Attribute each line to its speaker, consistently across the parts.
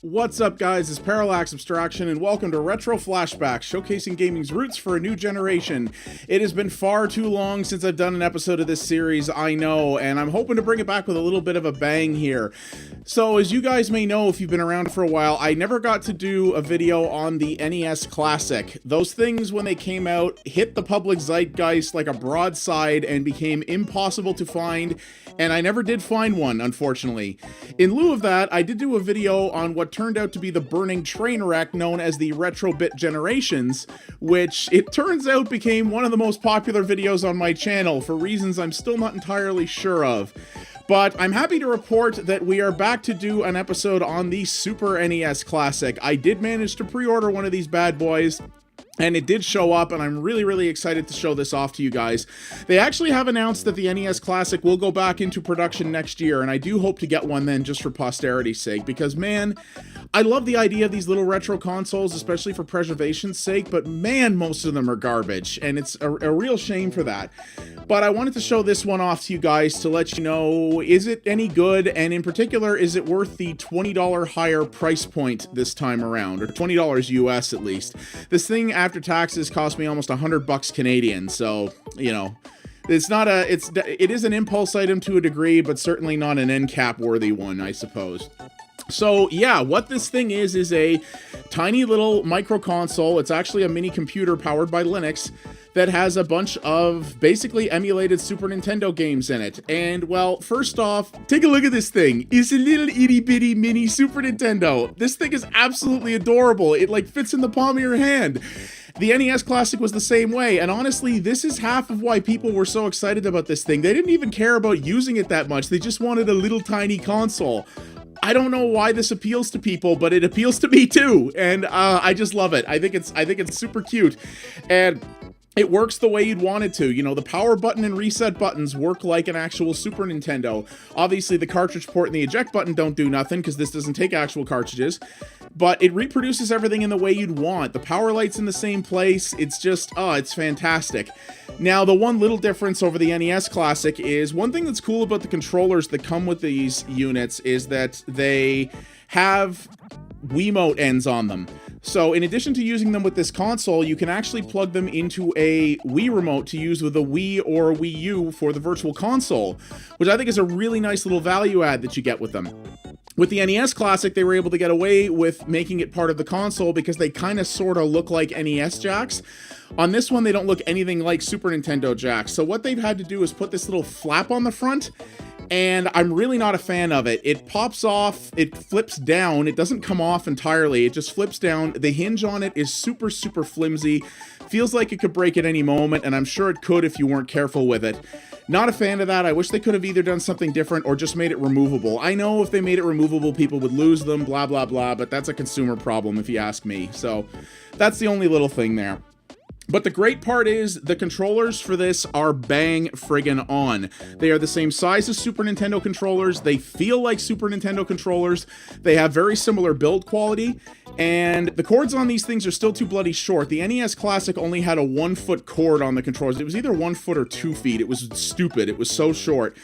Speaker 1: What's up, guys? It's Parallax Abstraction, and welcome to Retro Flashback, showcasing gaming's roots for a new generation. It has been far too long since I've done an episode of this series, I know, and I'm hoping to bring it back with a little bit of a bang here. So, as you guys may know, if you've been around for a while, I never got to do a video on the NES Classic. Those things, when they came out, hit the public zeitgeist like a broadside and became impossible to find, and I never did find one, unfortunately. In lieu of that, I did do a video on what turned out to be the burning train wreck known as the Retrobit Generations, which it turns out became one of the most popular videos on my channel for reasons I'm still not entirely sure of. But I'm happy to report that we are back to do an episode on the Super NES Classic. I did manage to pre-order one of these bad boys, and it did show up, and I'm really excited to show this off to you guys. They actually have announced that the NES Classic will go back into production next year, and I do hope to get one then just for posterity's sake, because man, I love the idea of these little retro consoles, especially for preservation's sake, but man, most of them are garbage, and it's a real shame for that. But I wanted to show this one off to you guys to let you know, is it any good, and in particular, is it worth the $20 higher price point this time around, or $20 US at least. This thing, after taxes, cost me almost $100 Canadian, so, you know, it's not it is an impulse item to a degree, but certainly not an end cap worthy one, I suppose. So yeah, what this thing is a tiny little micro console. It's actually a mini computer powered by Linux that has a bunch of basically emulated Super Nintendo games in it. And well, first off, take a look at this thing. It's a little itty bitty mini Super Nintendo. This thing is absolutely adorable. It like fits in the palm of your hand. The NES Classic was the same way, and honestly, this is half of why people were so excited about this thing. They didn't even care about using it that much. They just wanted a little tiny console. I don't know why this appeals to people, but it appeals to me too, and I just love it. I think it's super cute, and it works the way you'd want it to. You know, the power button and reset buttons work like an actual Super Nintendo. Obviously, the cartridge port and the eject button don't do nothing because this doesn't take actual cartridges, but it reproduces everything in the way you'd want. The power light's in the same place. It's just, it's fantastic. Now, the one little difference over the NES Classic is, one thing that's cool about the controllers that come with these units is that they have Wiimote ends on them. So in addition to using them with this console, you can actually plug them into a Wii remote to use with a Wii or Wii U for the Virtual Console, which I think is a really nice little value add that you get with them. With the NES Classic, they were able to get away with making it part of the console because they kind of sort of look like NES jacks. On this one, they don't look anything like Super Nintendo jacks. So what they've had to do is put this little flap on the front, and I'm really not a fan of it. It pops off, it flips down, it doesn't come off entirely, it just flips down. The hinge on it is super flimsy, feels like it could break at any moment, and I'm sure it could if you weren't careful with it. Not a fan of that. I wish they could have either done something different or just made it removable. I know if they made it removable, people would lose them, blah blah blah, but that's a consumer problem if you ask me. So that's the only little thing there. But the great part is, the controllers for this are bang friggin' on. They are the same size as Super Nintendo controllers, they feel like Super Nintendo controllers, they have very similar build quality, and the cords on these things are still too bloody short. The NES Classic only had a 1-foot cord on the controllers. It was either 1 foot or 2 feet. It was stupid. It was so short.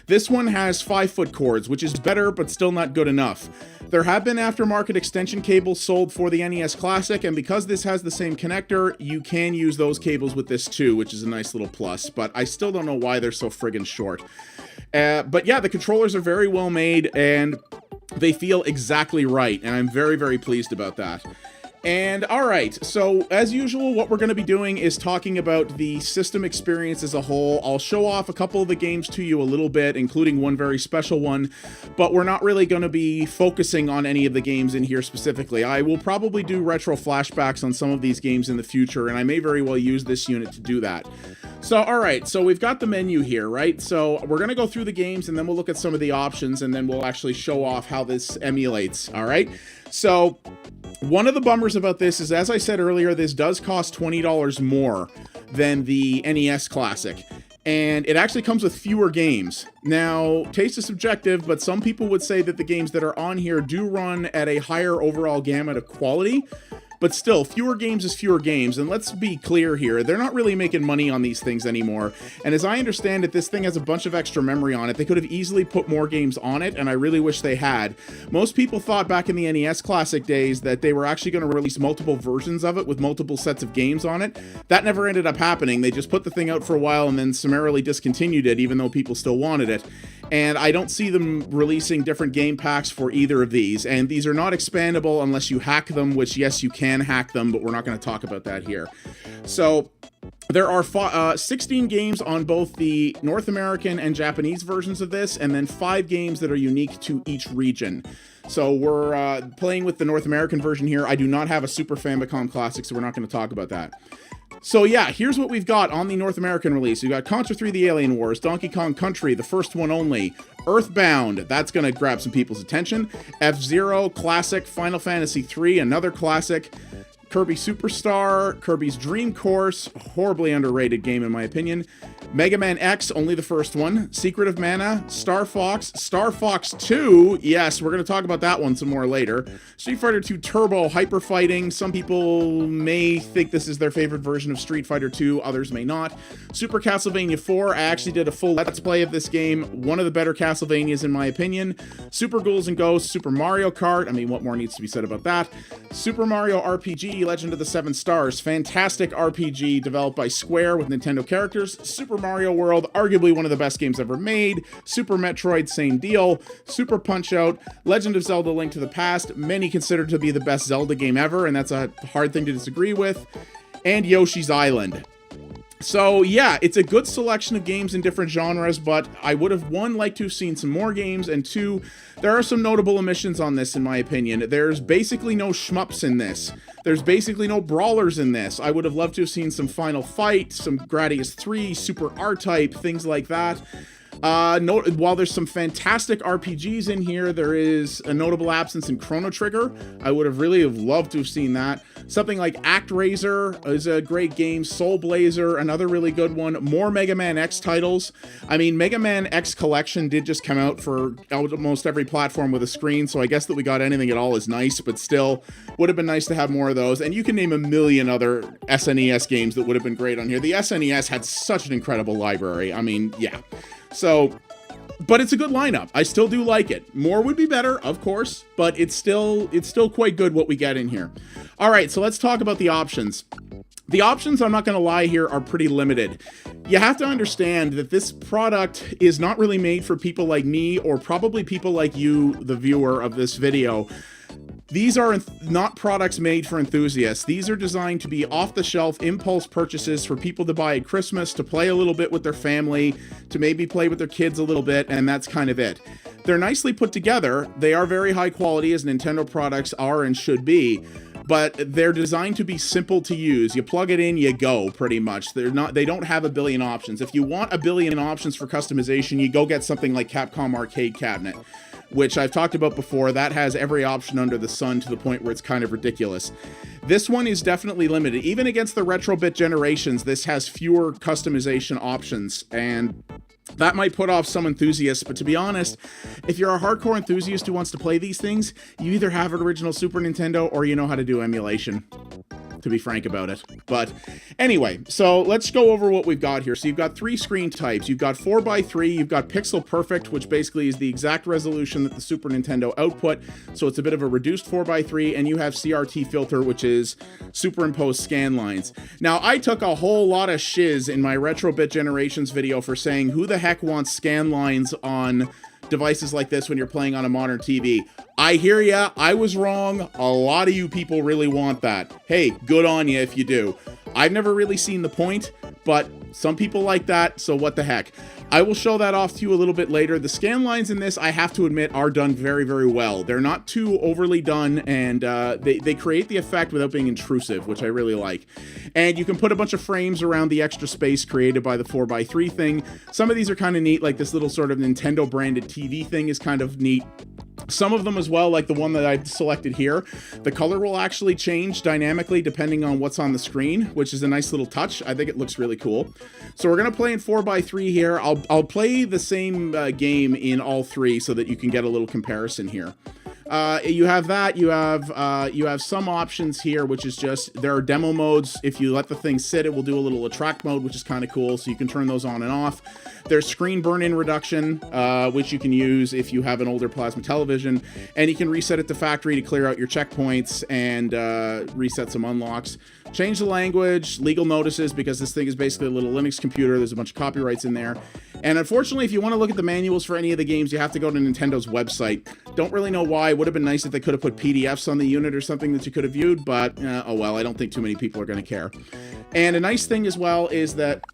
Speaker 1: This one has 5-foot cords, which is better, but still not good enough. There have been aftermarket extension cables sold for the NES Classic, and because this has the same connector, you can use those cables with this too, which is a nice little plus, but I still don't know why they're so friggin' short. But yeah, the controllers are very well made, and they feel exactly right, and I'm very pleased about that. And alright, so as usual, what we're going to be doing is talking about the system experience as a whole. I'll show off a couple of the games to you a little bit, including one very special one, but we're not really going to be focusing on any of the games in here specifically. I will probably do retro flashbacks on some of these games in the future, and I may very well use this unit to do that. So alright, so we've got the menu here, right? So we're going to go through the games, and then we'll look at some of the options, and then we'll actually show off how this emulates, alright? So one of the bummers about this is, as I said earlier, this does cost $20 more than the NES Classic, and it actually comes with fewer games. Now, taste is subjective, but some people would say that the games that are on here do run at a higher overall gamut of quality, but still, fewer games is fewer games, and let's be clear here, they're not really making money on these things anymore, and as I understand it, this thing has a bunch of extra memory on it. They could have easily put more games on it, and I really wish they had. Most people thought back in the NES Classic days that they were actually going to release multiple versions of it with multiple sets of games on it. That never ended up happening. They just put the thing out for a while and then summarily discontinued it, even though people still wanted it. And I don't see them releasing different game packs for either of these. And these are not expandable unless you hack them, which, yes, you can hack them, but we're not going to talk about that here. So there are 16 games on both the North American and Japanese versions of this, and then 5 games that are unique to each region. So we're playing with the North American version here. I do not have a Super Famicom Classic, so we're not going to talk about that. So yeah, here's what we've got on the North American release. We've got Contra 3 The Alien Wars, Donkey Kong Country, the first one only, Earthbound, that's going to grab some people's attention, F-Zero, Classic, Final Fantasy 3, another classic, Kirby Superstar, Kirby's Dream Course, horribly underrated game in my opinion, Mega Man X, only the first one, Secret of Mana, Star Fox 2, yes, we're going to talk about that one some more later, Street Fighter 2 Turbo, Hyper Fighting, some people may think this is their favorite version of Street Fighter 2, others may not, Super Castlevania 4, I actually did a full Let's Play of this game, one of the better Castlevanias in my opinion, Super Ghouls and Ghosts, Super Mario Kart, I mean, what more needs to be said about that, Super Mario RPG, Legend of the Seven Stars, fantastic RPG developed by Square with Nintendo characters, Super Mario World, arguably one of the best games ever made, Super Metroid, same deal, Super Punch-Out, Legend of Zelda Link to the Past, many consider to be the best Zelda game ever, and that's a hard thing to disagree with, and Yoshi's Island. So yeah, it's a good selection of games in different genres, but I would have, one, liked to have seen some more games, and two, there are some notable omissions on this in my opinion. There's basically no shmups in this. There's basically no brawlers in this. I would have loved to have seen some Final Fight, some Gradius 3, Super R-Type, things like that. While there's some fantastic RPGs in here, there is a notable absence in Chrono Trigger. I would have really loved to have seen that. Something like ActRaiser is a great game. Soul Blazer, another really good one. More Mega Man X titles. I mean, Mega Man X Collection did just come out for almost every platform with a screen, so I guess that we got anything at all is nice, but still, would have been nice to have more of those. And you can name a million other SNES games that would have been great on here. The SNES had such an incredible library. I mean, yeah. So, but it's a good lineup. I still do like it. More would be better, of course, but it's still quite good what we get in here. All right, so let's talk about the options. The options, I'm not going to lie here, are pretty limited. You have to understand that this product is not really made for people like me or probably people like you, the viewer of this video. These are not products made for enthusiasts. These are designed to be off-the-shelf impulse purchases for people to buy at Christmas, to play a little bit with their family, to maybe play with their kids a little bit, and that's kind of it. They're nicely put together. They are very high quality, as Nintendo products are and should be, but they're designed to be simple to use. You plug it in, you go, pretty much. They don't have a billion options. If you want a billion options for customization, you go get something like Capcom Arcade Cabinet, which I've talked about before. That has every option under the sun to the point where it's kind of ridiculous. This one is definitely limited. Even against the retro-bit generations, this has fewer customization options, and that might put off some enthusiasts, but to be honest, if you're a hardcore enthusiast who wants to play these things, you either have an original Super Nintendo or you know how to do emulation, to be frank about it. But anyway, so let's go over what we've got here. So you've got 3 screen types. You've got 4:3, you've got Pixel Perfect, which basically is the exact resolution that the Super Nintendo output, so it's a bit of a reduced 4:3, and you have CRT filter, which is superimposed scan lines. Now, I took a whole lot of shiz in my Retro-Bit Generations video for saying, who the heck wants scan lines on devices like this when you're playing on a modern TV? I hear ya, I was wrong. A lot of you people really want that. Hey, good on you if you do. I've never really seen the point, but some people like that, so what the heck. I will show that off to you a little bit later. The scan lines in this, I have to admit, are done very, very well. They're not too overly done, and they create the effect without being intrusive, which I really like. And you can put a bunch of frames around the extra space created by the 4:3 thing. Some of these are kind of neat, like this little sort of Nintendo-branded TV thing is kind of neat. Some of them as well, like the one that I've selected here, the color will actually change dynamically depending on what's on the screen, which is a nice little touch. I think it looks really cool. So we're going to play in 4:3 here. I'll play the same game in all 3 so that you can get a little comparison here. You have that. You have some options here, which is just there are demo modes. If you let the thing sit, it will do a little attract mode, which is kind of cool. So you can turn those on and off. There's screen burn-in reduction, which you can use if you have an older plasma television, and you can reset it to factory to clear out your checkpoints and reset some unlocks. Change the language, legal notices, because this thing is basically a little Linux computer. There's a bunch of copyrights in there. And unfortunately, if you want to look at the manuals for any of the games, you have to go to Nintendo's website. Don't really know why. It would have been nice if they could have put PDFs on the unit or something that you could have viewed, but oh well, I don't think too many people are going to care. And a nice thing as well is that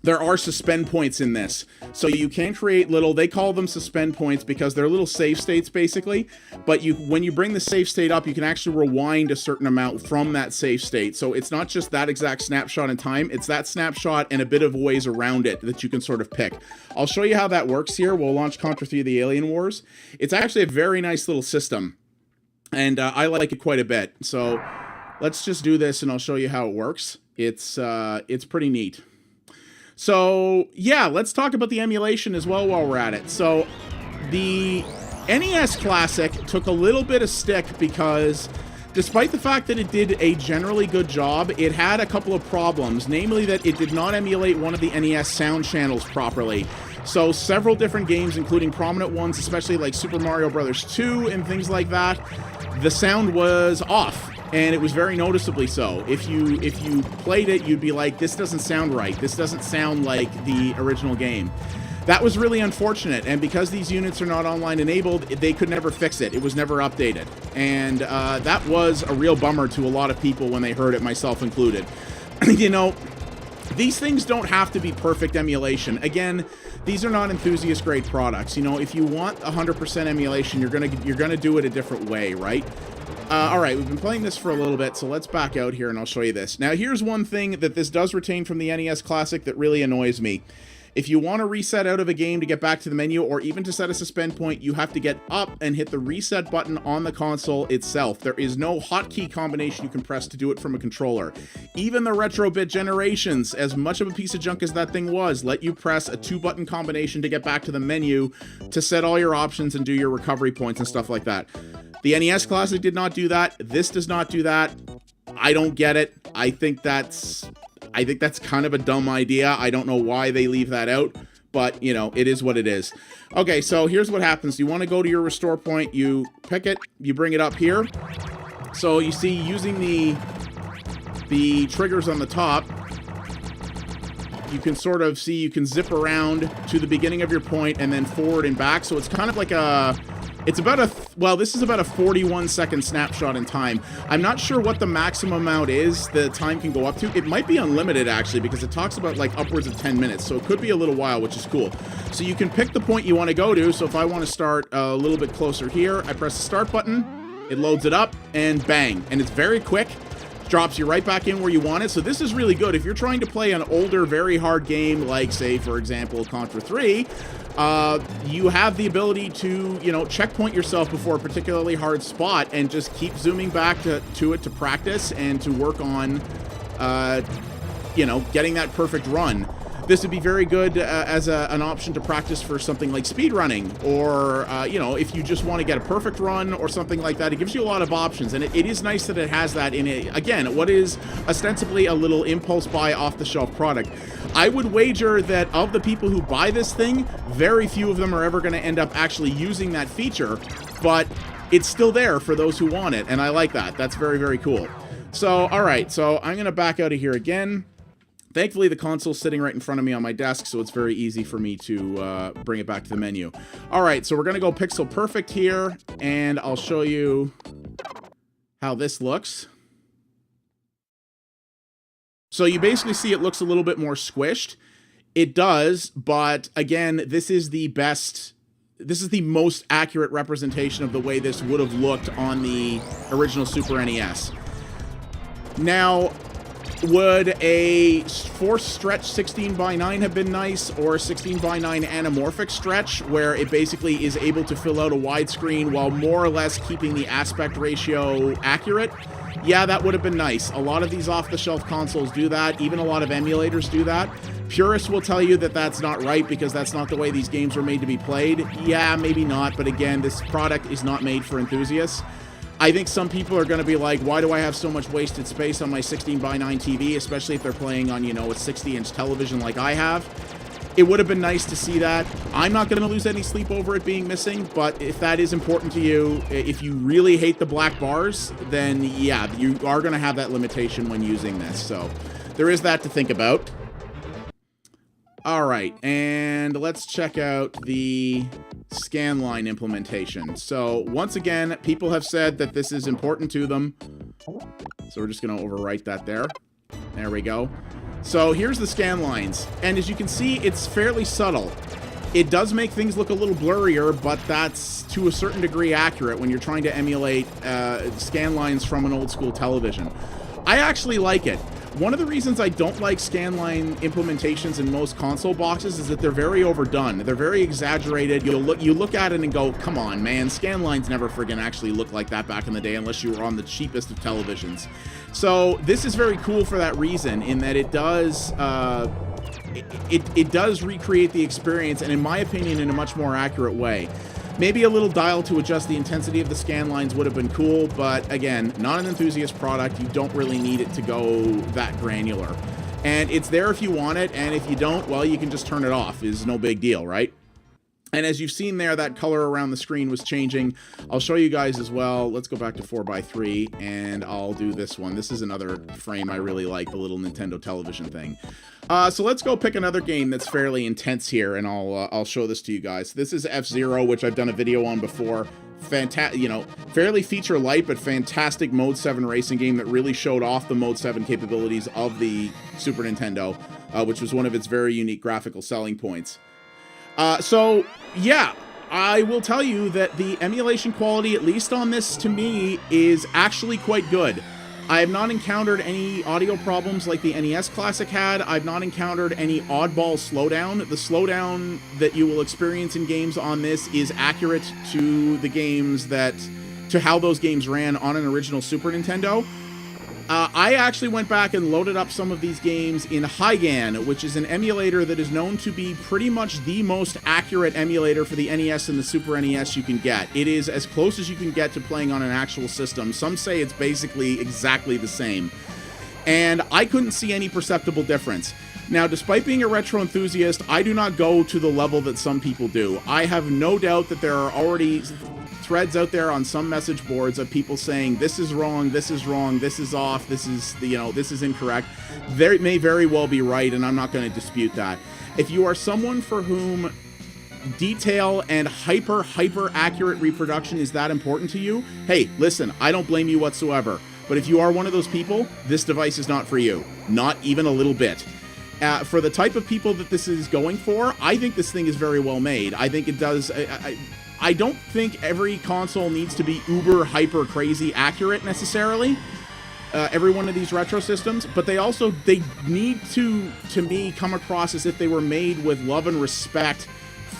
Speaker 1: there are suspend points in this. So you can create little, they call them suspend points because they're little save states basically, but when you bring the save state up, you can actually rewind a certain amount from that save state. So it's not just that exact snapshot in time, it's that snapshot and a bit of ways around it that you can sort of pick. I'll show you how that works here. We'll launch Contra 3: The Alien Wars. It's actually a very nice little system, and I like it quite a bit. So let's just do this and I'll show you how it works. It's pretty neat. So, yeah, let's talk about the emulation as well while we're at it. So, the NES Classic took a little bit of stick because, despite the fact that it did a generally good job, it had a couple of problems, namely that it did not emulate one of the NES sound channels properly. So, several different games, including prominent ones, especially like Super Mario Bros. 2 and things like that, the sound was off. And it was very noticeably so. If you played it, you'd be like, this doesn't sound right. This doesn't sound like the original game. That was really unfortunate, and because these units are not online enabled, they could never fix it. It was never updated. And that was a real bummer to a lot of people when they heard it, myself included. You know, these things don't have to be perfect emulation. Again, these are not enthusiast-grade products. You know, if you want 100% emulation, you're gonna do it a different way, right? Alright, we've been playing this for a little bit, so let's back out here and I'll show you this. Now, here's one thing that this does retain from the NES Classic that really annoys me. If you want to reset out of a game to get back to the menu, or even to set a suspend point, you have to get up and hit the reset button on the console itself. There is no hotkey combination you can press to do it from a controller. Even the Retro-bit generations, as much of a piece of junk as that thing was, let you press a 2-button combination to get back to the menu to set all your options and do your recovery points and stuff like that. The NES Classic did not do that. This does not do that. I don't get it. I think that's kind of a dumb idea. I don't know why they leave that out, but, you know, it is what it is. Okay, so here's what happens. You want to go to your restore point, you pick it, you bring it up here. So you see, using the triggers on the top, you can sort of see, you can zip around to the beginning of your point and then forward and back. So it's kind of like a... It's about this is about a 41-second snapshot in time. I'm not sure what the maximum amount is the time can go up to. It might be unlimited, actually, because it talks about, like, upwards of 10 minutes. So it could be a little while, which is cool. So you can pick the point you want to go to. So if I want to start a little bit closer here, I press the start button. It loads it up, and bang. And it's very quick. Drops you right back in where you want it. So this is really good. If you're trying to play an older, very hard game, like, say, for example, Contra 3, you have the ability to, you know, checkpoint yourself before a particularly hard spot and just keep zooming back to it to practice and to work on, you know, getting that perfect run. This would be very good as an option to practice for something like speedrunning, or, you know, if you just want to get a perfect run or something like that. It gives you a lot of options, and it is nice that it has that in it. Again, what is ostensibly a little impulse buy off-the-shelf product. I would wager that of the people who buy this thing, very few of them are ever going to end up actually using that feature, but it's still there for those who want it, and I like that. That's very, very cool. So, all right, so I'm going to back out of here again. Thankfully, the console's sitting right in front of me on my desk, so it's very easy for me to bring it back to the menu. All right, so we're going to go pixel perfect here, and I'll show you how this looks. So you basically see it looks a little bit more squished. It does, but again, this is the most accurate representation of the way this would have looked on the original Super NES. Now, would a force stretch 16:9 have been nice, or a 16:9 anamorphic stretch where it basically is able to fill out a widescreen while more or less keeping the aspect ratio accurate? Yeah, that would have been nice. A lot of these off-the-shelf consoles do that. Even a lot of emulators do that. Purists will tell you that that's not right because that's not the way these games were made to be played. Yeah, maybe not, but again, this product is not made for enthusiasts. I think some people are going to be like, why do I have so much wasted space on my 16:9 TV, especially if they're playing on, you know, a 60-inch television like I have. It would have been nice to see that. I'm not going to lose any sleep over it being missing, but if that is important to you, if you really hate the black bars, then yeah, you are going to have that limitation when using this. So there is that to think about. All right, and let's check out the scanline implementation. So once again, people have said that this is important to them. So we're just going to overwrite that there. There we go. So here's the scan lines, and as you can see, it's fairly subtle. It does make things look a little blurrier, but that's to a certain degree accurate when you're trying to emulate scan lines from an old school television. I actually like it. One of the reasons I don't like scanline implementations in most console boxes is that they're very overdone. They're very exaggerated. You look at it and go, come on, man, scanlines never friggin' actually looked like that back in the day unless you were on the cheapest of televisions. So this is very cool for that reason, in that it does it does recreate the experience, and in my opinion, in a much more accurate way. Maybe a little dial to adjust the intensity of the scan lines would have been cool, but again, not an enthusiast product. You don't really need it to go that granular. And it's there if you want it, and if you don't, well, you can just turn it off. It's no big deal, right? And as you've seen there, that color around the screen was changing. I'll show you guys as well. Let's go back to 4x3, and I'll do this one. This is another frame I really like, the little Nintendo television thing. So let's go pick another game that's fairly intense here, and I'll show this to you guys. This is F-Zero, which I've done a video on before. Fantastic, you know, fairly feature light, but fantastic Mode 7 racing game that really showed off the Mode 7 capabilities of the Super Nintendo, which was one of its very unique graphical selling points. So, yeah, I will tell you that the emulation quality, at least on this, to me, is actually quite good. I have not encountered any audio problems like the NES Classic had. I've not encountered any oddball slowdown. The slowdown that you will experience in games on this is accurate to the games to how those games ran on an original Super Nintendo. I actually went back and loaded up some of these games in Hygan, which is an emulator that is known to be pretty much the most accurate emulator for the NES and the Super NES you can get. It is as close as you can get to playing on an actual system. Some say it's basically exactly the same. And I couldn't see any perceptible difference. Now, despite being a retro enthusiast, I do not go to the level that some people do. I have no doubt that there are already threads out there on some message boards of people saying this is wrong, this is wrong, this is off, this is, you know, this is incorrect. They may very well be right, and I'm not going to dispute that. If you are someone for whom detail and hyper accurate reproduction is that important to you, hey, listen, I don't blame you whatsoever. But if you are one of those people, this device is not for you. Not even a little bit. For the type of people that this is going for, I think this thing is very well made. I think it does. I don't think every console needs to be uber hyper crazy accurate necessarily. Every one of these retro systems, but they need to me, come across as if they were made with love and respect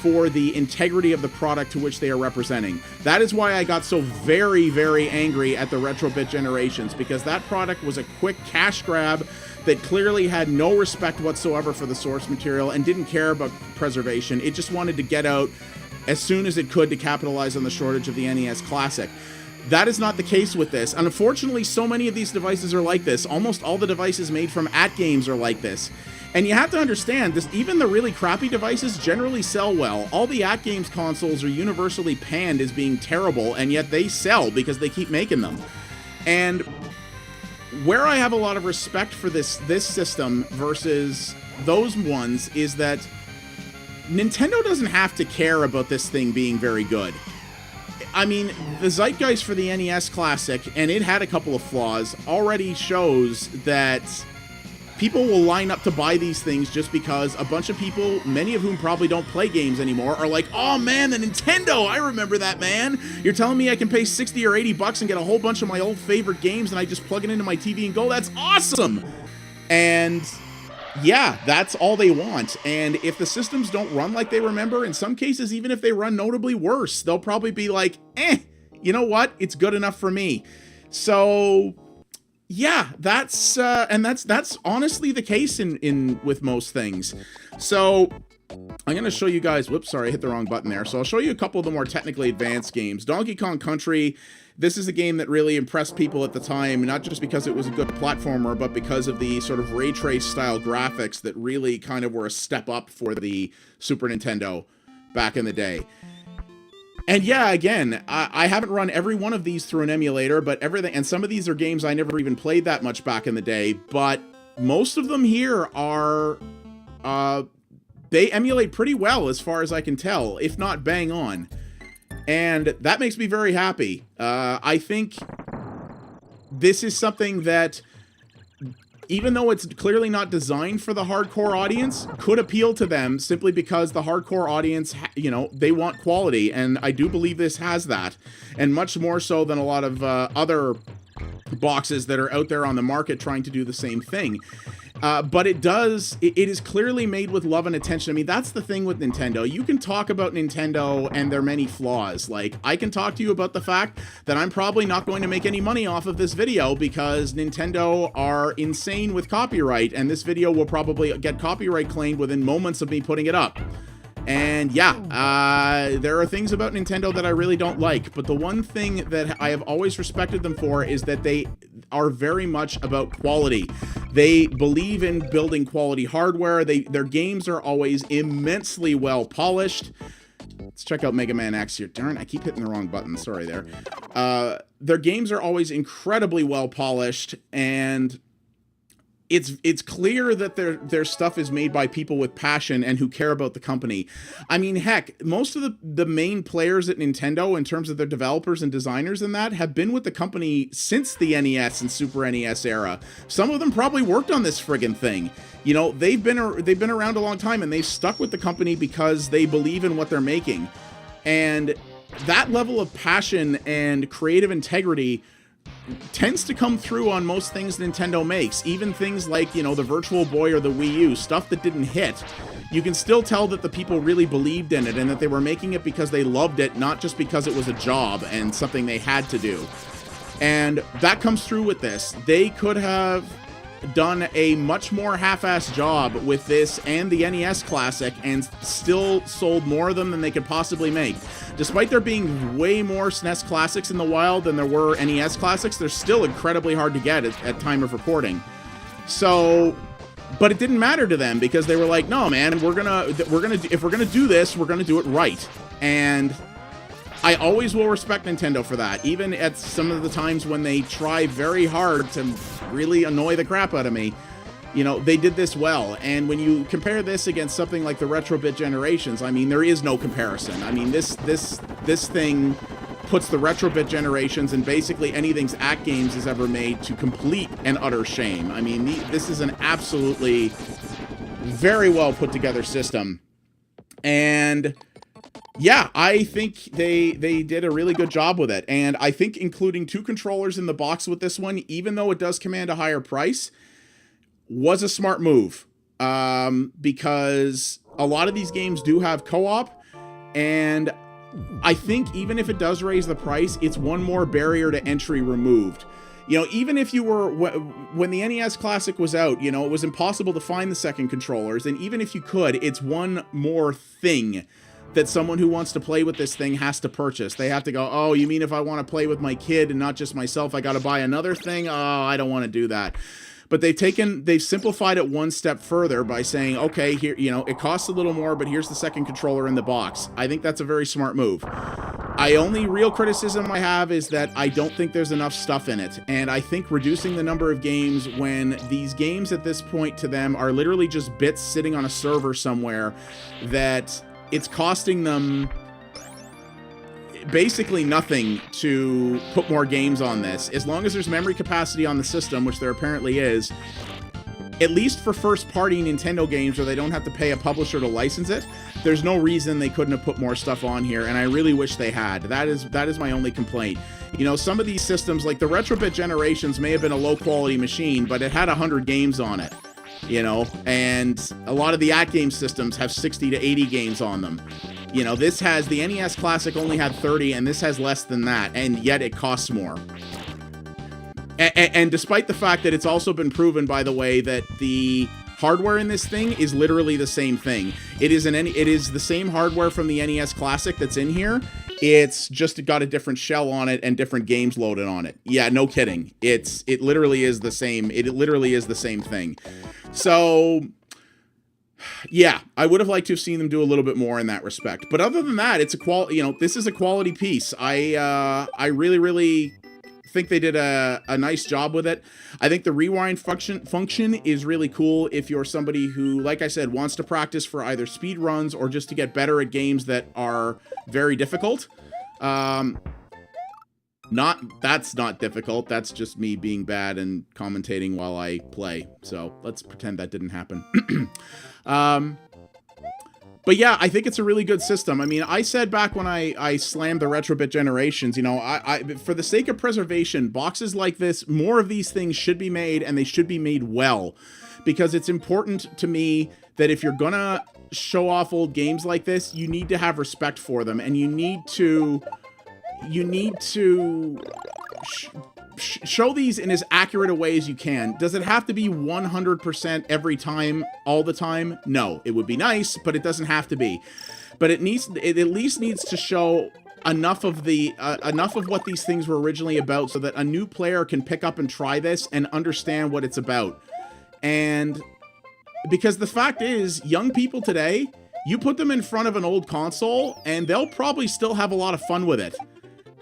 Speaker 1: for the integrity of the product to which they are representing. That is why I got so very angry at the Retrobit Generations, because that product was a quick cash grab that clearly had no respect whatsoever for the source material and didn't care about preservation. It just wanted to get out as soon as it could to capitalize on the shortage of the NES Classic. That is not the case with this, and unfortunately so many of these devices are like this. Almost all the devices made from AtGames are like this. And you have to understand, this, even the really crappy devices generally sell well. All the AtGames consoles are universally panned as being terrible, and yet they sell because they keep making them. And where I have a lot of respect for this system versus those ones is that Nintendo doesn't have to care about this thing being very good. I mean, the zeitgeist for the NES Classic, and it had a couple of flaws, already shows that people will line up to buy these things just because a bunch of people, many of whom probably don't play games anymore, are like, oh man, the Nintendo, I remember that, man. You're telling me I can pay 60 or 80 bucks and get a whole bunch of my old favorite games and I just plug it into my TV and go, that's awesome! And yeah, that's all they want. And if the systems don't run like they remember, in some cases, even if they run notably worse, they'll probably be like, you know what? It's good enough for me. So Yeah, that's honestly the case in with most things. So I'm going to show you guys, whoops, sorry, I hit the wrong button there. So I'll show you a couple of the more technically advanced games. Donkey Kong Country, this is a game that really impressed people at the time, not just because it was a good platformer, but because of the sort of ray trace style graphics that really kind of were a step up for the Super Nintendo back in the day. And yeah, again, I haven't run every one of these through an emulator, but everything, and some of these are games I never even played that much back in the day, but most of them here are, they emulate pretty well as far as I can tell, if not bang on. And that makes me very happy. I think this is something that, even though it's clearly not designed for the hardcore audience, could appeal to them simply because the hardcore audience, you know, they want quality, and I do believe this has that, and much more so than a lot of other boxes that are out there on the market trying to do the same thing. But it is clearly made with love and attention. I mean, that's the thing with Nintendo. You can talk about Nintendo and their many flaws. Like, I can talk to you about the fact that I'm probably not going to make any money off of this video because Nintendo are insane with copyright, and this video will probably get copyright claimed within moments of me putting it up. And yeah, there are things about Nintendo that I really don't like, but the one thing that I have always respected them for is that they are very much about quality. They believe in building quality hardware. Their games are always immensely well polished. Let's check out Mega Man X here. Darn, I keep hitting the wrong button. Sorry there. Their games are always incredibly well polished, and it's clear that their stuff is made by people with passion and who care about the company. I mean, heck, most of the main players at Nintendo, in terms of their developers and designers and that, have been with the company since the NES and Super NES era. Some of them probably worked on this friggin' thing. You know, they've been around a long time, and they've stuck with the company because they believe in what they're making. And that level of passion and creative integrity tends to come through on most things Nintendo makes. Even things like, you know, the Virtual Boy or the Wii U, stuff that didn't hit. You can still tell that the people really believed in it and that they were making it because they loved it, not just because it was a job and something they had to do. And that comes through with this. They could have done a much more half-assed job with this and the NES Classic and still sold more of them than they could possibly make. Despite there being way more SNES Classics in the wild than there were NES Classics, they're still incredibly hard to get at time of recording. So, but it didn't matter to them because they were like, no, man, if we're gonna do this, we're gonna do it right. And I always will respect Nintendo for that, even at some of the times when they try very hard to really annoy the crap out of me. You know, they did this well. And when you compare this against something like the Retro-Bit Generations, I mean, there is no comparison. I mean, this thing puts the Retro-Bit Generations and basically anything Act Games has ever made to complete and utter shame. I mean, this is an absolutely very well put together system. And yeah, I think they did a really good job with it. And I think including 2 controllers in the box with this one, even though it does command a higher price, was a smart move. Because a lot of these games do have co-op, and I think even if it does raise the price, it's one more barrier to entry removed. You know, even if you were, when the NES Classic was out, you know, it was impossible to find the second controllers, and even if you could, it's one more thing that someone who wants to play with this thing has to purchase. They have to go, oh, you mean if I want to play with my kid and not just myself, I got to buy another thing? Oh, I don't want to do that. But they've simplified it one step further by saying, okay, here, you know, it costs a little more, but here's the second controller in the box. I think that's a very smart move. Only real criticism I have is that I don't think there's enough stuff in it. And I think reducing the number of games when these games at this point to them are literally just bits sitting on a server somewhere, that it's costing them basically nothing to put more games on this. As long as there's memory capacity on the system, which there apparently is, at least for first-party Nintendo games where they don't have to pay a publisher to license it, there's no reason they couldn't have put more stuff on here, and I really wish they had. That is my only complaint. You know, some of these systems, like the Retro-Bit Generations, may have been a low-quality machine, but it had 100 games on it. You know, and a lot of the Act Game systems have 60 to 80 games on them. You know, the NES Classic only had 30, and this has less than that, and yet it costs more. And despite the fact that it's also been proven, by the way, that the hardware in this thing is literally the same thing. It is the same hardware from the NES Classic that's in here. It's just got a different shell on it and different games loaded on it. Yeah, no kidding. It literally is the same. It literally is the same thing. So yeah, I would have liked to have seen them do a little bit more in that respect. But other than that, it's a quality, this is a quality piece. I really think they did a nice job with it. I think the rewind function is really cool if you're somebody who, like I said, wants to practice for either speed runs or just to get better at games that are very difficult. That's not difficult. That's just me being bad and commentating while I play. So let's pretend that didn't happen. But yeah, I think it's a really good system. I mean, I said back when I slammed the Retrobit generations, I for the sake of preservation, boxes like this, more of these things should be made, and they should be made well. Because it's important to me that if you're gonna show off old games like this, you need to have respect for them, and you need to show these in as accurate a way as you can. Does it have to be 100% every time, all the time? No. It would be nice, but it doesn't have to be. But it at least needs to show enough of what these things were originally about so that a new player can pick up and try this and understand what it's about. And because the fact is, young people today, you put them in front of an old console and they'll probably still have a lot of fun with it.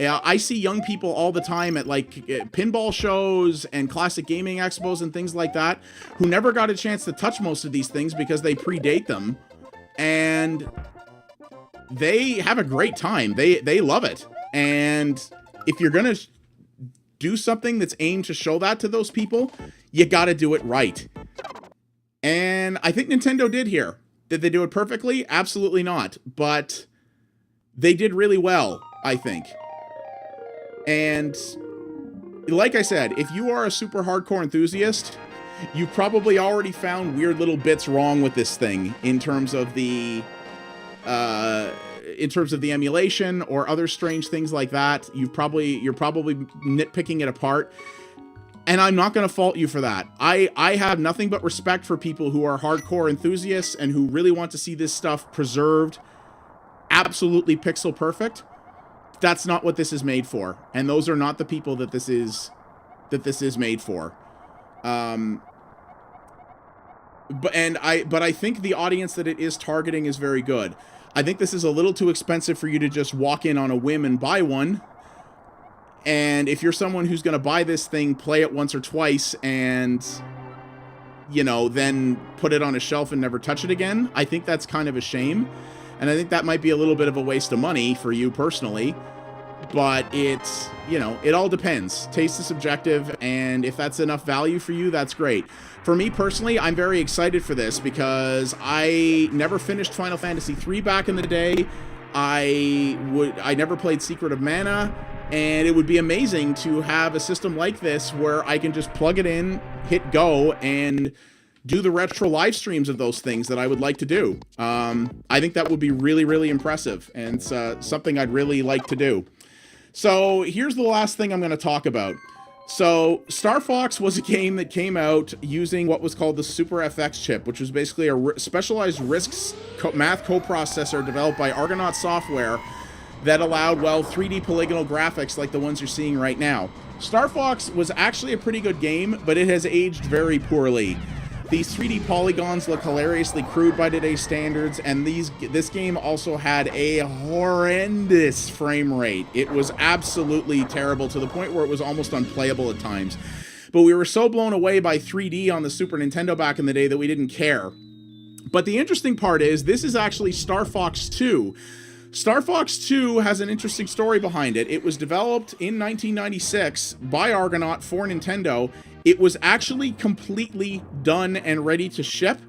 Speaker 1: I see young people all the time at like pinball shows and classic gaming expos and things like that who never got a chance to touch most of these things because they predate them, and they have a great time. They love it. And if you're gonna do something that's aimed to show that to those people, you gotta do it right. And I think Nintendo did here. Did they do it perfectly? Absolutely not. But they did really well, I think. And like I said, if you are a super hardcore enthusiast, you've probably already found weird little bits wrong with this thing in terms of the emulation or other strange things like that. You're probably nitpicking it apart. And I'm not going to fault you for that. I have nothing but respect for people who are hardcore enthusiasts and who really want to see this stuff preserved absolutely pixel perfect. That's not what this is made for, and those are not the people that this is made for. But I think the audience that it is targeting is very good. I think this is a little too expensive for you to just walk in on a whim and buy one. And if you're someone who's going to buy this thing, play it once or twice, and then put it on a shelf and never touch it again, I think that's kind of a shame. And I think that might be a little bit of a waste of money for you personally, but it's, it all depends. Taste is subjective, and if that's enough value for you, that's great. For me personally, I'm very excited for this because I never finished Final Fantasy III back in the day. I never played Secret of Mana, and it would be amazing to have a system like this where I can just plug it in, hit go, and do the retro live streams of those things that I would like to do. I think that would be really, really impressive, and it's something I'd really like to do. So here's the last thing I'm going to talk about. So Star Fox was a game that came out using what was called the Super FX chip, which was basically a specialized RISC math coprocessor developed by Argonaut Software that allowed, 3D polygonal graphics like the ones you're seeing right now. Star Fox was actually a pretty good game, but it has aged very poorly. These 3D polygons look hilariously crude by today's standards, and this game also had a horrendous frame rate. It was absolutely terrible to the point where it was almost unplayable at times. But we were so blown away by 3D on the Super Nintendo back in the day that we didn't care. But the interesting part is, this is actually Star Fox 2. Star Fox 2 has an interesting story behind it. It was developed in 1996 by Argonaut for Nintendo. It was actually completely done and ready to ship,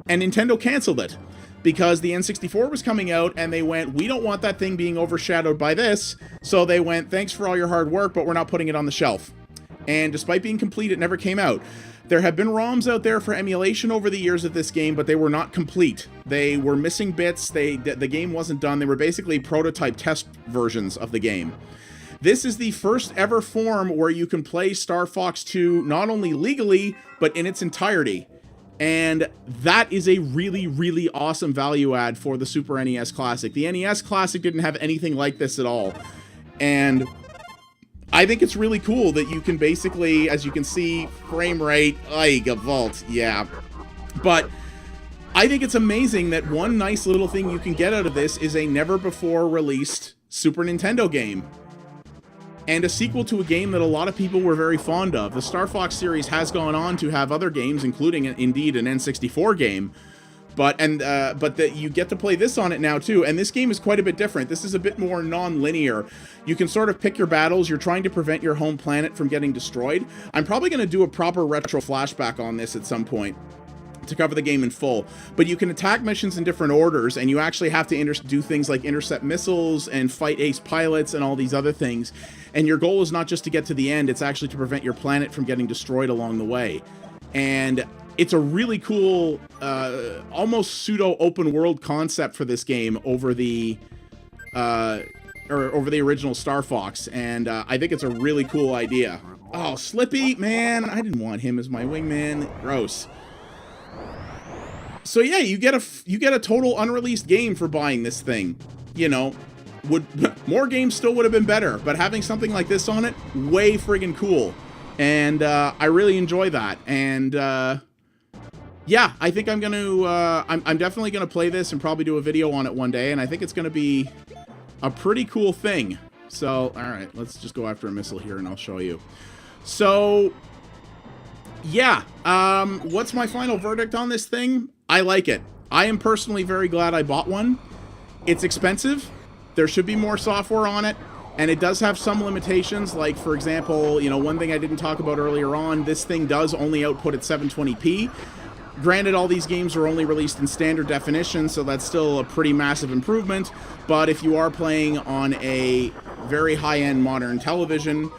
Speaker 1: and Nintendo canceled it because the N64 was coming out, and they went, we don't want that thing being overshadowed by this. So they went, thanks for all your hard work, but we're not putting it on the shelf. And despite being complete, it never came out. There have been ROMs out there for emulation over the years of this game, but they were not complete. They were missing bits. The game wasn't done. They were basically prototype test versions of the game. This is the first ever form where you can play Star Fox 2 not only legally, but in its entirety. And that is a really, really awesome value add for the Super NES Classic. The NES Classic didn't have anything like this at all. And I think it's really cool that you can basically, as you can see, frame rate, vault, yeah. But I think it's amazing that one nice little thing you can get out of this is a never-before-released Super Nintendo game. And a sequel to a game that a lot of people were very fond of. The Star Fox series has gone on to have other games, including, indeed, an N64 game. But that you get to play this on it now, too. And this game is quite a bit different. This is a bit more non-linear. You can sort of pick your battles. You're trying to prevent your home planet from getting destroyed. I'm probably going to do a proper retro flashback on this at some point to cover the game in full, but you can attack missions in different orders, and you actually have to do things like intercept missiles and fight ace pilots and all these other things, and your goal is not just to get to the end, it's actually to prevent your planet from getting destroyed along the way. And it's a really cool, almost pseudo open world concept for this game over the over the original Star Fox, and I think it's a really cool idea. Oh, Slippy, man, I didn't want him as my wingman. Gross. So yeah, you get a total unreleased game for buying this thing. You know, more games still would have been better, but having something like this on it, way friggin' cool. And I really enjoy that. And yeah, I think I'm gonna I'm definitely gonna play this and probably do a video on it one day. And I think it's gonna be a pretty cool thing. So all right, let's just go after a missile here, and I'll show you. So yeah, what's my final verdict on this thing? I like it. I am personally very glad I bought one. It's expensive. There should be more software on it, and it does have some limitations. Like, for example, you know, one thing I didn't talk about earlier on, this thing does only output at 720p. Granted, all these games are only released in standard definition, so that's still a pretty massive improvement. But if you are playing on a very high-end modern television,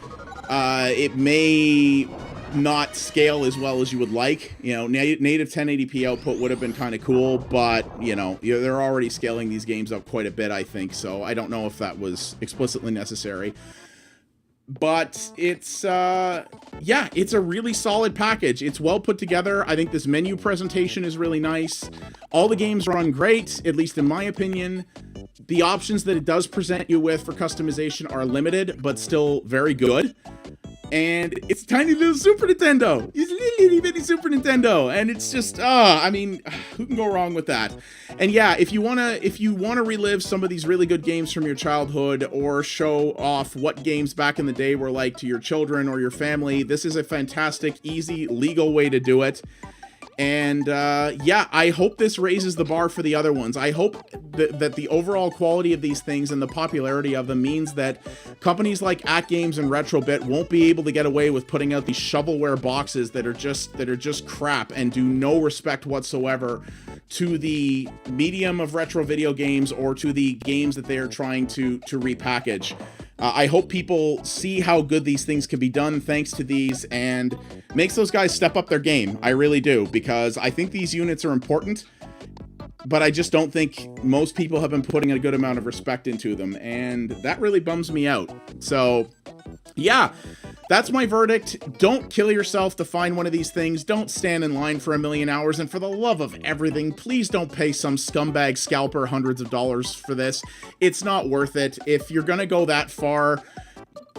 Speaker 1: it may not scale as well as you would like. You know, native 1080p output would have been kind of cool, but you know, they're already scaling these games up quite a bit, I think, so I don't know if that was explicitly necessary. But it's yeah, it's a really solid package. It's well put together. I think this menu presentation is really nice. All the games run great, at least in my opinion. The options that it does present you with for customization are limited, but still very good. And it's a tiny little Super Nintendo. It's a little bitty Super Nintendo, and it's just, I mean, who can go wrong with that? And yeah, if you wanna relive some of these really good games from your childhood, or show off what games back in the day were like to your children or your family, this is a fantastic, easy, legal way to do it. And yeah, I hope this raises the bar for the other ones. I hope that the overall quality of these things and the popularity of them means that companies like AtGames and Retrobit won't be able to get away with putting out these shovelware boxes that are just crap and do no respect whatsoever to the medium of retro video games or to the games that they are trying to repackage. I hope people see how good these things can be done thanks to these, and makes those guys step up their game. I really do, because I think these units are important, but I just don't think most people have been putting a good amount of respect into them, and that really bums me out. So yeah, that's my verdict. Don't kill yourself to find one of these things. Don't stand in line for 1,000,000 hours. And for the love of everything, please don't pay some scumbag scalper hundreds of dollars for this. It's not worth it. If you're gonna go that far,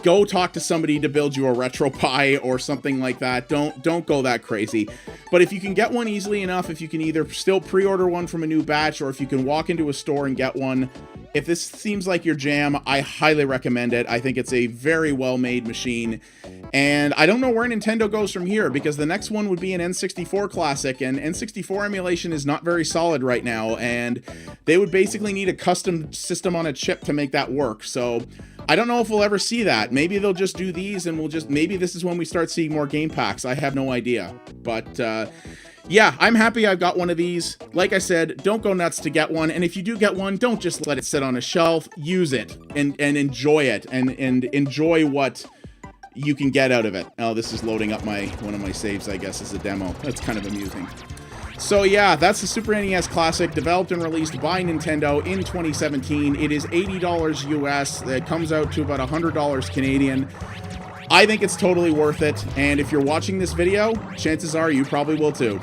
Speaker 1: go talk to somebody to build you a RetroPie or something like that. Don't go that crazy. But if you can get one easily enough, if you can either still pre-order one from a new batch, or if you can walk into a store and get one, if this seems like your jam, I highly recommend it. I think it's a very well-made machine. And I don't know where Nintendo goes from here, because the next one would be an N64 Classic, and N64 emulation is not very solid right now, and they would basically need a custom system on a chip to make that work. So I don't know if we'll ever see that. Maybe they'll just do these, and maybe this is when we start seeing more game packs. I have no idea. But yeah, I'm happy I've got one of these. Like I said, don't go nuts to get one. And if you do get one, don't just let it sit on a shelf. Use it and enjoy it, and enjoy what you can get out of it. Oh, this is loading up one of my saves, I guess, as a demo. That's kind of amusing. So yeah, that's the Super NES Classic, developed and released by Nintendo in 2017. It is $80 US. It comes out to about $100 Canadian. I think it's totally worth it, and if you're watching this video, chances are you probably will too.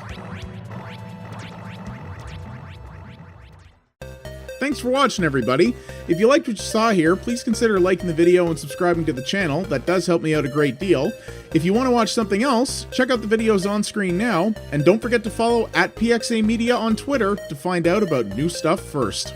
Speaker 1: Thanks for watching, everybody. If you liked what you saw here, please consider liking the video and subscribing to the channel. That does help me out a great deal. If you want to watch something else, check out the videos on screen now, and don't forget to follow @PXA Media on Twitter to find out about new stuff first.